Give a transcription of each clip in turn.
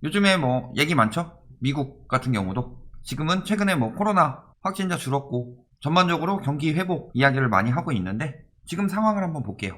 요즘에 뭐 얘기 많죠? 미국 같은 경우도 지금은 최근에 뭐 코로나 확진자 줄었고 전반적으로 경기 회복 이야기를 많이 하고 있는데 지금 상황을 한번 볼게요.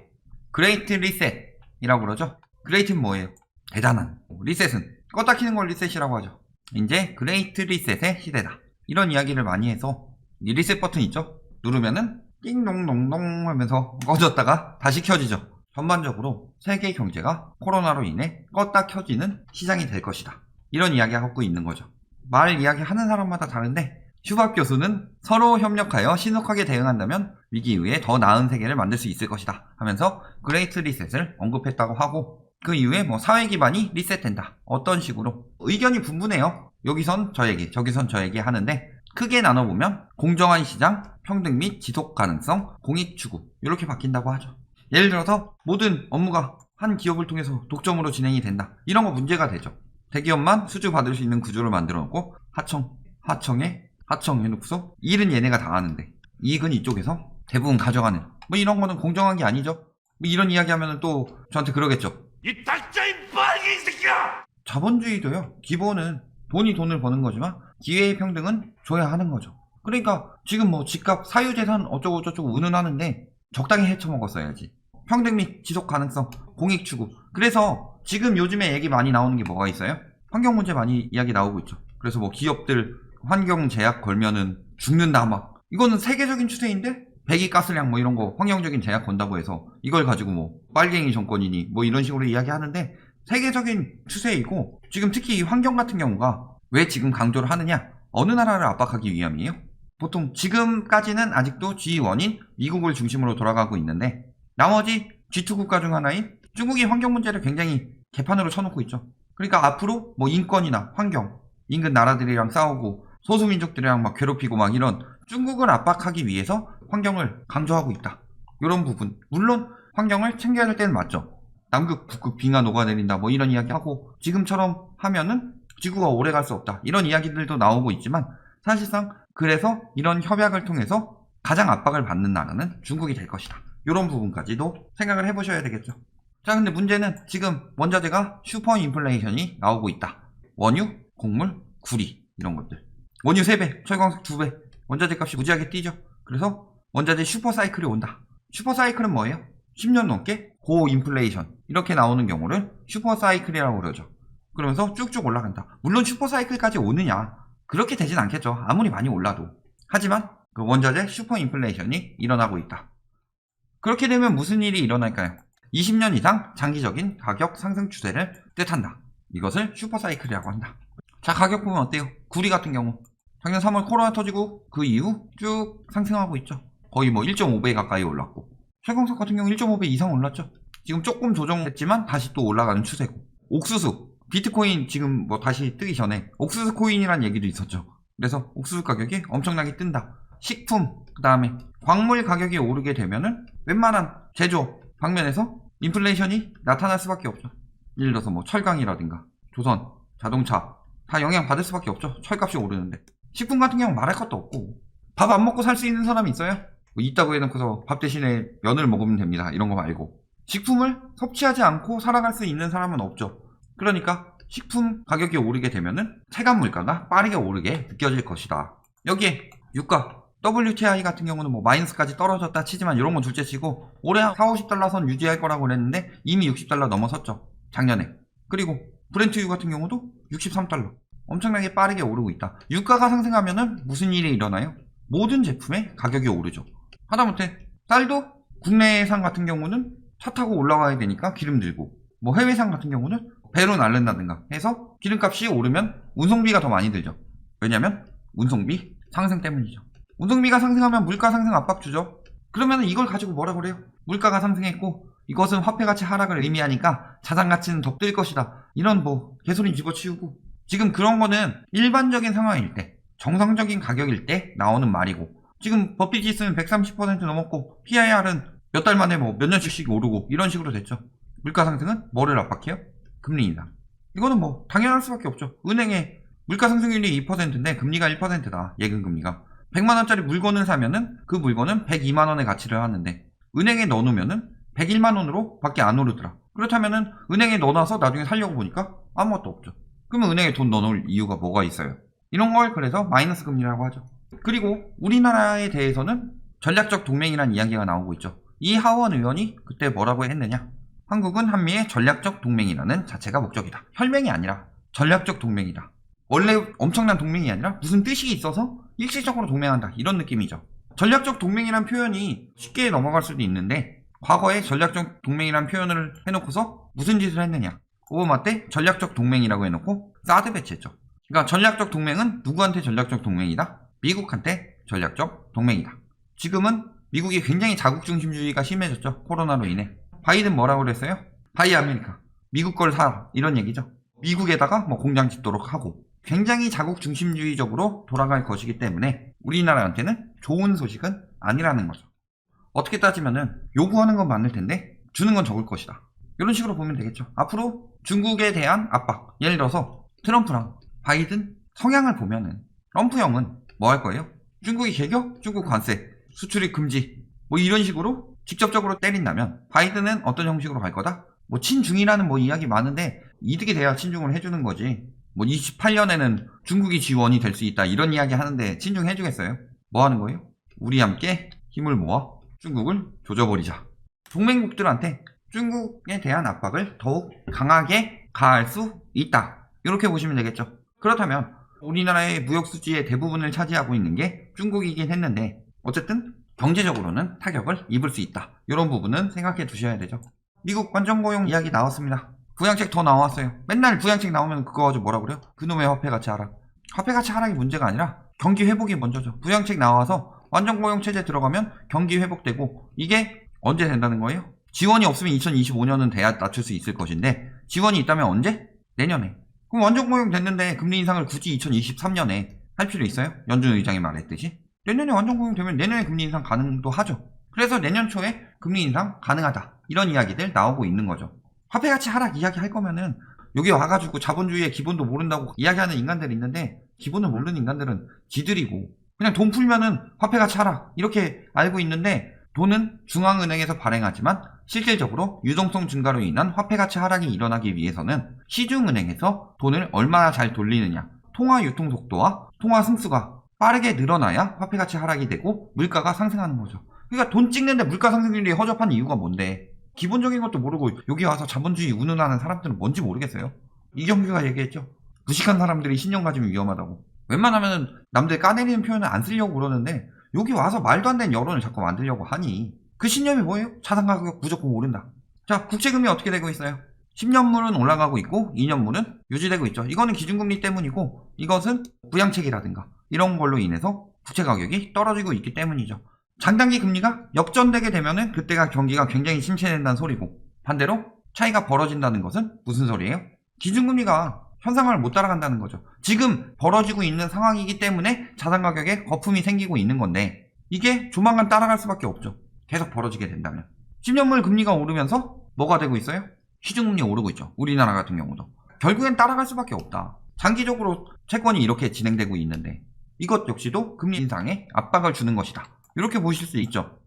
그레이트 리셋이라고 그러죠? 그레이트는 뭐예요? 대단한. 리셋은 껐다 키는 걸 리셋이라고 하죠. 이제 그레이트 리셋의 시대다. 이런 이야기를 많이 해서 이 리셋 버튼 있죠? 누르면은 띵동동동 하면서 꺼졌다가 다시 켜지죠. 전반적으로 세계 경제가 코로나로 인해 껐다 켜지는 시장이 될 것이다. 이런 이야기 하고 있는 거죠. 말 이야기 하는 사람마다 다른데 슈밥 교수는 서로 협력하여 신속하게 대응한다면 위기 이후에 더 나은 세계를 만들 수 있을 것이다 하면서 그레이트 리셋을 언급했다고 하고 그 이후에 뭐 사회 기반이 리셋된다. 어떤 식으로 의견이 분분해요. 여기선 저 얘기, 저기선 저 얘기 하는데 크게 나눠보면 공정한 시장, 평등 및 지속 가능성, 공익 추구 이렇게 바뀐다고 하죠. 예를 들어서 모든 업무가 한 기업을 통해서 독점으로 진행이 된다. 이런 거 문제가 되죠. 대기업만 수주 받을 수 있는 구조를 만들어 놓고 하청 해놓고서 일은 얘네가 다 하는데 이익은 이쪽에서 대부분 가져가는 뭐 이런 거는 공정한 게 아니죠. 뭐 이런 이야기 하면은 또 저한테 그러겠죠. 이 닥자인 빨갱이 새끼야! 자본주의도요. 기본은 돈이 돈을 버는 거지만 기회의 평등은 줘야 하는 거죠. 그러니까 지금 뭐 집값, 사유재산 어쩌고 저쩌고 운운하는데 적당히 헤쳐먹었어야지. 평등 및 지속 가능성, 공익 추구. 그래서 지금 요즘에 얘기 많이 나오는 게 뭐가 있어요? 환경 문제 많이 이야기 나오고 있죠. 그래서 뭐 기업들 환경 제약 걸면은 죽는다 막. 이거는 세계적인 추세인데 배기가스량 뭐 이런 거 환경적인 제약 건다고 해서 이걸 가지고 뭐 빨갱이 정권이니 뭐 이런 식으로 이야기하는데 세계적인 추세이고 지금 특히 이 환경 같은 경우가 왜 지금 강조를 하느냐? 어느 나라를 압박하기 위함이에요? 보통 지금까지는 아직도 G1인 미국을 중심으로 돌아가고 있는데 나머지 G2 국가 중 하나인 중국이 환경 문제를 굉장히 개판으로 쳐놓고 있죠. 그러니까 앞으로 뭐 인권이나 환경, 인근 나라들이랑 싸우고 소수민족들이랑 막 괴롭히고 막 이런 중국을 압박하기 위해서 환경을 강조하고 있다. 이런 부분. 물론 환경을 챙겨야 될 때는 맞죠. 남극, 북극 빙하 녹아내린다 뭐 이런 이야기 하고 지금처럼 하면은 지구가 오래 갈 수 없다. 이런 이야기들도 나오고 있지만 사실상 그래서 이런 협약을 통해서 가장 압박을 받는 나라는 중국이 될 것이다. 이런 부분까지도 생각을 해보셔야 되겠죠. 자, 근데 문제는 지금 원자재가 슈퍼 인플레이션이 나오고 있다. 원유, 곡물, 구리 이런 것들. 원유 3배, 철광석 2배, 원자재 값이 무지하게 뛰죠. 그래서 원자재 슈퍼 사이클이 온다. 슈퍼 사이클은 뭐예요? 10년 넘게 고 인플레이션 이렇게 나오는 경우를 슈퍼 사이클이라고 그러죠. 그러면서 쭉쭉 올라간다. 물론 슈퍼 사이클까지 오느냐? 그렇게 되진 않겠죠. 아무리 많이 올라도. 하지만 그 원자재 슈퍼 인플레이션이 일어나고 있다. 그렇게 되면 무슨 일이 일어날까요? 20년 이상 장기적인 가격 상승 추세를 뜻한다. 이것을 슈퍼 사이클이라고 한다. 자, 가격 보면 어때요? 구리 같은 경우 작년 3월 코로나 터지고 그 이후 쭉 상승하고 있죠. 거의 뭐 1.5배 가까이 올랐고 철광석 같은 경우 1.5배 이상 올랐죠. 지금 조금 조정했지만 다시 또 올라가는 추세고 옥수수, 비트코인 지금 뭐 다시 뜨기 전에 옥수수 코인이란 얘기도 있었죠. 그래서 옥수수 가격이 엄청나게 뜬다. 식품, 그 다음에 광물 가격이 오르게 되면은 웬만한 제조 방면에서 인플레이션이 나타날 수밖에 없죠. 예를 들어서 뭐 철강이라든가 조선, 자동차 다 영향 받을 수밖에 없죠. 철값이 오르는데. 식품 같은 경우는 말할 것도 없고 밥 안 먹고 살 수 있는 사람이 있어요? 뭐 있다고 해놓고서 밥 대신에 면을 먹으면 됩니다. 이런 거 말고 식품을 섭취하지 않고 살아갈 수 있는 사람은 없죠. 그러니까 식품 가격이 오르게 되면은 체감 물가가 빠르게 오르게 느껴질 것이다. 여기에 유가 WTI 같은 경우는 뭐 마이너스까지 떨어졌다 치지만 이런 건 둘째치고 올해 4, 50달러 선 유지할 거라고 그랬는데 이미 60달러 넘어섰죠. 작년에. 그리고 브렌트유 같은 경우도 63달러. 엄청나게 빠르게 오르고 있다. 유가가 상승하면은 무슨 일이 일어나요? 모든 제품의 가격이 오르죠. 하다못해 쌀도 국내산 같은 경우는 차 타고 올라와야 되니까 기름 들고 뭐 해외산 같은 경우는 배로 날른다든가 해서 기름값이 오르면 운송비가 더 많이 들죠. 왜냐면 운송비 상승 때문이죠. 운송비가 상승하면 물가 상승 압박 주죠. 그러면 이걸 가지고 뭐라 그래요? 물가가 상승했고 이것은 화폐가치 하락을 의미하니까 자산가치는 더 뜰 것이다. 이런 뭐 개소리 집어치우고 지금 그런 거는 일반적인 상황일 때 정상적인 가격일 때 나오는 말이고 지금 버핏 지수는 130% 넘었고 PIR은 몇 달 만에 뭐 몇 년씩씩 오르고 이런 식으로 됐죠. 물가 상승은 뭐를 압박해요? 금리 인상. 이거는 뭐 당연할 수밖에 없죠. 은행에 물가 상승률이 2%인데 금리가 1%다. 예금 금리가. 100만원짜리 물건을 사면은 그 물건은 102만원의 가치를 하는데 은행에 넣어놓으면은 101만원으로 밖에 안 오르더라. 그렇다면은 은행에 넣어놔서 나중에 살려고 보니까 아무것도 없죠. 그러면 은행에 돈 넣어놓을 이유가 뭐가 있어요? 이런 걸 그래서 마이너스 금리라고 하죠. 그리고 우리나라에 대해서는 전략적 동맹이라는 이야기가 나오고 있죠. 이 하원 의원이 그때 뭐라고 했느냐? 한국은 한미의 전략적 동맹이라는 자체가 목적이다. 혈맹이 아니라 전략적 동맹이다. 원래 엄청난 동맹이 아니라 무슨 뜻이 있어서 일시적으로 동맹한다. 이런 느낌이죠. 전략적 동맹이란 표현이 쉽게 넘어갈 수도 있는데 과거에 전략적 동맹이란 표현을 해놓고서 무슨 짓을 했느냐? 오바마 때 전략적 동맹이라고 해놓고 사드 배치했죠. 그러니까 전략적 동맹은 누구한테 전략적 동맹이다? 미국한테 전략적 동맹이다. 지금은 미국이 굉장히 자국중심주의가 심해졌죠. 코로나로 인해. 바이든 뭐라고 그랬어요? 바이 아메리카. 미국 걸 사. 이런 얘기죠. 미국에다가 뭐 공장 짓도록 하고 굉장히 자국중심주의적으로 돌아갈 것이기 때문에 우리나라한테는 좋은 소식은 아니라는 거죠. 어떻게 따지면은 요구하는 건 많을 텐데 주는 건 적을 것이다. 이런 식으로 보면 되겠죠. 앞으로 중국에 대한 압박. 예를 들어서 트럼프랑 바이든 성향을 보면은 트럼프 형은 뭐 할 거예요? 중국이 개격? 중국 관세. 수출입 금지. 뭐 이런 식으로 직접적으로 때린다면 바이든은 어떤 형식으로 갈 거다? 뭐 친중이라는 뭐 이야기 많은데 이득이 돼야 친중을 해주는 거지. 뭐 28년에는 중국이 지원이 될 수 있다 이런 이야기 하는데 친중 해주겠어요? 뭐 하는 거예요? 우리 함께 힘을 모아 중국을 조져버리자. 동맹국들한테 중국에 대한 압박을 더욱 강하게 가할 수 있다. 이렇게 보시면 되겠죠. 그렇다면 우리나라의 무역 수지의 대부분을 차지하고 있는 게 중국이긴 했는데 어쨌든 경제적으로는 타격을 입을 수 있다. 이런 부분은 생각해 두셔야 되죠. 미국 완전고용 이야기 나왔습니다. 부양책 더 나왔어요. 맨날 부양책 나오면 그거 가지고 뭐라 그래요? 그놈의 화폐가치 하락. 화폐가치 하락이 문제가 아니라 경기 회복이 먼저죠. 부양책 나와서 완전고용 체제 들어가면 경기 회복되고 이게 언제 된다는 거예요? 지원이 없으면 2025년은 돼야 낮출 수 있을 것인데 지원이 있다면 언제? 내년에. 그럼 완전고용 됐는데 금리 인상을 굳이 2023년에 할 필요 있어요? 연준 의장이 말했듯이. 내년에 완전고용 되면 내년에 금리 인상 가능도 하죠. 그래서 내년 초에 금리 인상 가능하다. 이런 이야기들 나오고 있는 거죠. 화폐가치 하락 이야기 할 거면은 여기 와가지고 자본주의의 기본도 모른다고 이야기하는 인간들이 있는데 기본을 모르는 인간들은 지들이고 그냥 돈 풀면은 화폐가치 하락 이렇게 알고 있는데 돈은 중앙은행에서 발행하지만 실질적으로 유동성 증가로 인한 화폐가치 하락이 일어나기 위해서는 시중은행에서 돈을 얼마나 잘 돌리느냐 통화 유통 속도와 통화 승수가 빠르게 늘어나야 화폐가치 하락이 되고 물가가 상승하는 거죠. 그러니까 돈 찍는데 물가 상승률이 허접한 이유가 뭔데 기본적인 것도 모르고 여기 와서 자본주의 운운하는 사람들은 뭔지 모르겠어요. 이경규가 얘기했죠. 무식한 사람들이 신념 가지면 위험하다고. 웬만하면 남들 까내리는 표현을 안 쓰려고 그러는데 여기 와서 말도 안 되는 여론을 자꾸 만들려고 하니 그 신념이 뭐예요? 자산 가격 무조건 오른다. 자, 국채금리 어떻게 되고 있어요? 10년물은 올라가고 있고 2년물은 유지되고 있죠. 이거는 기준금리 때문이고 이것은 부양책이라든가 이런 걸로 인해서 국채 가격이 떨어지고 있기 때문이죠. 장단기 금리가 역전되게 되면은 그때가 경기가 굉장히 침체된다는 소리고 반대로 차이가 벌어진다는 것은 무슨 소리예요? 기준금리가 현상을 못 따라간다는 거죠. 지금 벌어지고 있는 상황이기 때문에 자산 가격에 거품이 생기고 있는 건데 이게 조만간 따라갈 수밖에 없죠. 계속 벌어지게 된다면. 10년물 금리가 오르면서 뭐가 되고 있어요? 시중금리 오르고 있죠. 우리나라 같은 경우도. 결국엔 따라갈 수밖에 없다. 장기적으로 채권이 이렇게 진행되고 있는데 이것 역시도 금리 인상에 압박을 주는 것이다. 이렇게 보실 수 있죠.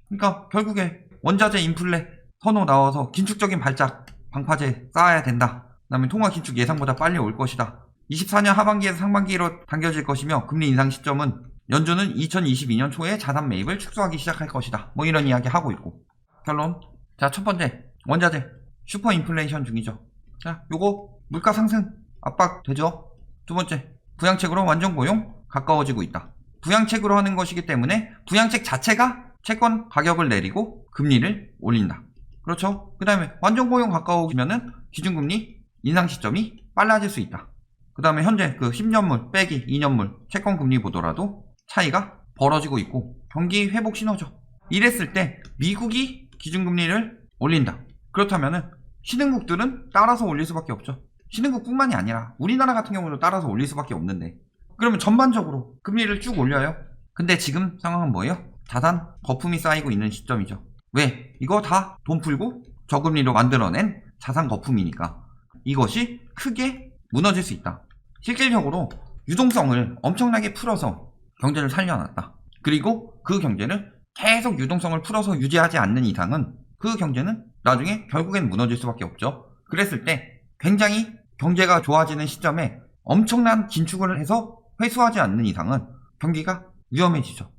그러니까 결국에 원자재 인플레 선호 나와서 긴축적인 발작 방파제 쌓아야 된다. 그 다음에 통화 긴축 예상보다 빨리 올 것이다. 24년 하반기에서 상반기로 당겨질 것이며 금리 인상 시점은 연준은 2022년 초에 자산 매입을 축소하기 시작할 것이다. 뭐 이런 이야기 하고 있고. 결론. 자, 첫 번째 원자재 슈퍼 인플레이션 중이죠. 자, 요거 물가 상승 압박 되죠. 두 번째 부양책으로 완전 고용 가까워지고 있다. 부양책으로 하는 것이기 때문에 부양책 자체가 채권 가격을 내리고 금리를 올린다. 그렇죠. 그 다음에 완전 고용 가까워지면은 기준금리 인상 시점이 빨라질 수 있다. 그 다음에 현재 그 10년물 빼기 2년물 채권 금리 보더라도 차이가 벌어지고 있고 경기 회복 신호죠. 이랬을 때 미국이 기준금리를 올린다. 그렇다면은 신흥국들은 따라서 올릴 수밖에 없죠. 신흥국뿐만이 아니라 우리나라 같은 경우도 따라서 올릴 수밖에 없는데 그러면 전반적으로 금리를 쭉 올려요. 근데 지금 상황은 뭐예요? 자산 거품이 쌓이고 있는 시점이죠. 왜? 이거 다 돈 풀고 저금리로 만들어낸 자산 거품이니까 이것이 크게 무너질 수 있다. 실질적으로 유동성을 엄청나게 풀어서 경제를 살려놨다. 그리고 그 경제를 계속 유동성을 풀어서 유지하지 않는 이상은 그 경제는 나중에 결국엔 무너질 수밖에 없죠. 그랬을 때 굉장히 경제가 좋아지는 시점에 엄청난 긴축을 해서 회수하지 않는 이상은 경기가 위험해지죠.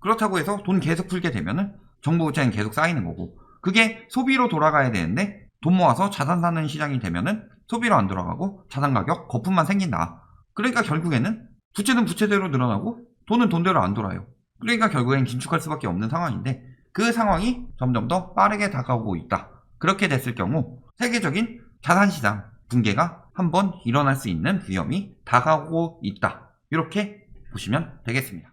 그렇다고 해서 돈 계속 풀게 되면은 정부 부채는 계속 쌓이는 거고, 그게 소비로 돌아가야 되는데 돈 모아서 자산 사는 시장이 되면은 소비로 안 돌아가고 자산 가격 거품만 생긴다. 그러니까 결국에는 부채는 부채대로 늘어나고 돈은 돈대로 안 돌아요. 그러니까 결국엔 긴축할 수밖에 없는 상황인데, 그 상황이 점점 더 빠르게 다가오고 있다. 그렇게 됐을 경우 세계적인 자산시장 붕괴가 한번 일어날 수 있는 위험이 다가오고 있다. 이렇게 보시면 되겠습니다.